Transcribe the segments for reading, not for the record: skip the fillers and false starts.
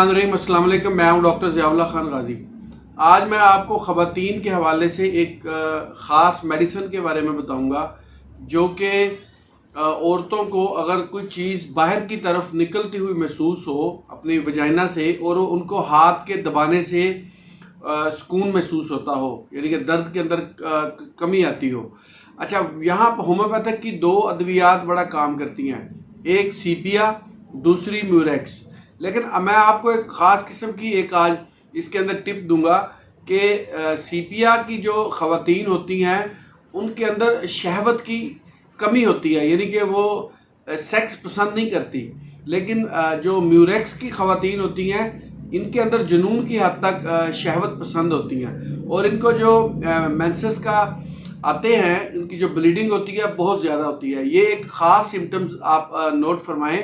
बिस्मिल्लाहिर्रहमानिर्रहीम। अस्सलाम वालेकुम। मैं हूं डॉक्टर ज़ियाउल्लाह खान गाजी। आज मैं आपको ख़वातीन के हवाले से एक ख़ास मेडिसिन के बारे में बताऊंगा जो कि औरतों को अगर कोई चीज़ बाहर की तरफ निकलती हुई महसूस हो अपनी वजाइना से और उनको हाथ के दबाने से सुकून महसूस होता हो, यानी कि दर्द के अंदर कमी आती हो। अच्छा, यहाँ पर होम्योपैथिक की दो अद्वियात बड़ा काम करती हैं, एक सीपिया, दूसरी म्यूरेक्स। लेकिन मैं आपको एक ख़ास किस्म की एक आज इसके अंदर टिप दूंगा कि सीपिया की जो ख़वातीन होती हैं उनके अंदर शहवत की कमी होती है, यानी कि वो सेक्स पसंद नहीं करती। लेकिन जो म्यूरेक्स की ख़वातीन होती हैं इनके अंदर जुनून की हद तक शहवत पसंद होती हैं और इनको जो मेंसेस का आते हैं, इनकी जो ब्लीडिंग होती है बहुत ज़्यादा होती है। ये एक ख़ास सिम्टम्स आप नोट फरमाएं।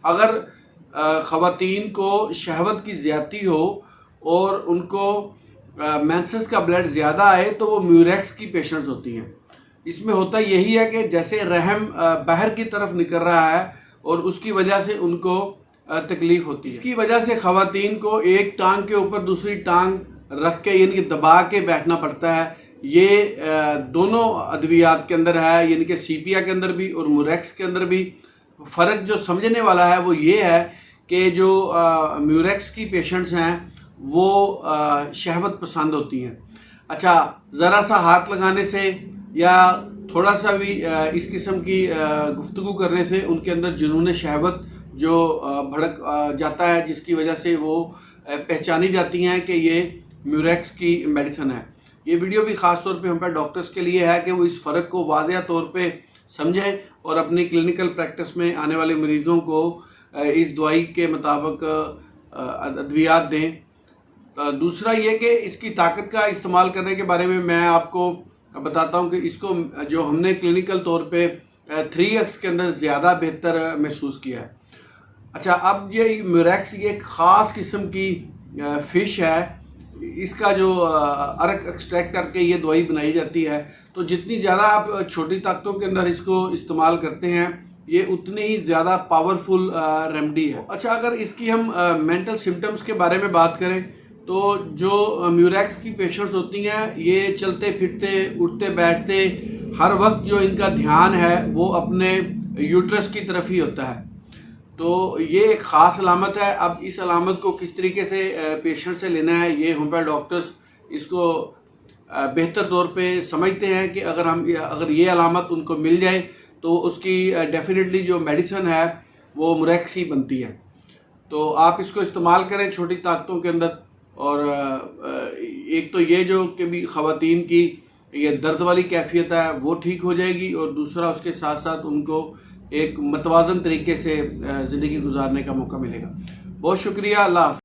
अगर ख़वातीन को शहवत की ज़्यादती हो और उनको मेंसेस का ब्लड ज़्यादा आए तो वो म्यूरेक्स की पेशेंट्स होती हैं। इसमें होता यही है कि जैसे रहम बाहर की तरफ निकल रहा है और उसकी वजह से उनको तकलीफ़ होती है। इसकी वजह से ख़वातीन को एक टांग के ऊपर दूसरी टांग रख के यानी कि दबा के बैठना पड़ता है। ये दोनों अद्वियात के अंदर है, यानी कि सीपिया के अंदर भी और म्यूरेक्स के अंदर भी। फ़र्क जो समझने वाला है वो ये है कि जो म्यूरेक्स की पेशेंट्स हैं वो शहवत पसंद होती हैं। अच्छा, ज़रा सा हाथ लगाने से या थोड़ा सा भी इस किस्म की गुफ्तगू करने से उनके अंदर जुनून शहवत जो भड़क जाता है, जिसकी वजह से वो पहचानी जाती हैं कि ये म्यूरेक्स की मेडिसिन है। ये वीडियो भी ख़ास तौर पे हम पर डॉक्टर्स के लिए है कि वो इस फ़र्क को वाज़ेह तौर पे समझें और अपनी क्लिनिकल प्रैक्टिस में आने वाले मरीज़ों को इस दवाई के मुताबिक अद्वियात दें। दूसरा ये कि इसकी ताकत का इस्तेमाल करने के बारे में मैं आपको बताता हूँ कि इसको जो हमने क्लिनिकल तौर पे 3x के अंदर ज़्यादा बेहतर महसूस किया है। अच्छा, अब ये म्यूरेक्स ये एक ख़ास किस्म की फ़िश है। इसका जो अर्क एक्सट्रैक्ट करके ये दवाई बनाई जाती है। तो जितनी ज़्यादा आप छोटी ताकतों के अंदर इसको इस्तेमाल करते हैं ये उतनी ही ज़्यादा पावरफुल रेमेडी है। अच्छा, अगर इसकी हम मेंटल सिम्टम्स के बारे में बात करें तो जो म्यूरेक्स की पेशेंट्स होती हैं ये चलते फिरते उठते बैठते हर वक्त जो इनका ध्यान है वो अपने यूट्रस की तरफ ही होता है। तो ये एक ख़ास अलामत है। अब इस अलामत को किस तरीके से पेशेंट से लेना है ये होम्योपैथ डॉक्टर्स इसको बेहतर तौर पे समझते हैं कि अगर ये अलामत उनको मिल जाए तो उसकी डेफिनेटली जो मेडिसिन है वो म्यूरेक्स ही बनती है। तो आप इसको इस्तेमाल करें छोटी ताकतों के अंदर। और एक तो ये जो कि भी ख़वातीन की ये दर्द वाली कैफियत है वो ठीक हो जाएगी और दूसरा उसके साथ साथ उनको एक मतवाज़न तरीके से ज़िंदगी गुजारने का मौका मिलेगा। बहुत शुक्रिया। अल्लाह हाफ़िज़।